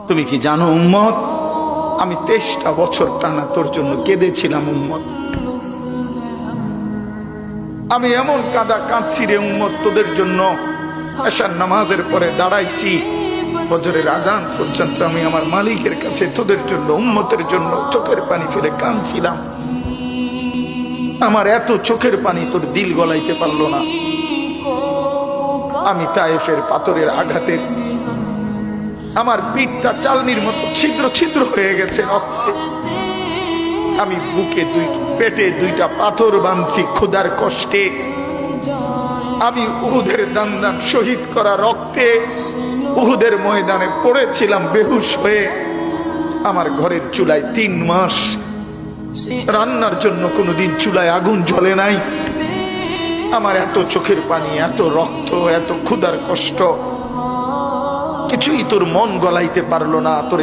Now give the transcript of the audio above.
তুমি কি জানো উম্মত, আমি 23টা বছর টানা তোর জন্য কেঁদেছিলাম উম্মত। আমি এমন কাঁদা কাঁদছি রে উম্মত তোদের জন্য। এশার নামাজের পরে দাঁড়াইছি, ফজরের আজান পর্যন্ত আমি আমার মালিকের কাছে তোদের জন্য, উম্মতের জন্য চোখের পানি ফেলে কাঁদছিলাম। আমার এত চোখের পানি তোর দিল গলাইতে পারলো না। আমি তায়েফের পাথরের আঘাতে আমার পিঠটা চালনির মতো ছিদ্র ছিদ্র হয়ে গেছে রক্তে। আমি বুকে পেটে 2টা পাথর বাঁধছি ক্ষুধার কষ্টে। আমি উহুদের দান শহীদ করা রক্তে উহুদের ময়দানে পড়েছিলাম বেহুশ হয়ে। আমার ঘরের চুলায় 3 মাস রান্নার জন্য কোনোদিন চুলায় আগুন জ্বলে নাই। আমার এত চোখের পানি, এত রক্ত, এত ক্ষুধার কষ্ট, কিছুই তোর মন গলাইতে পারলো না। তোর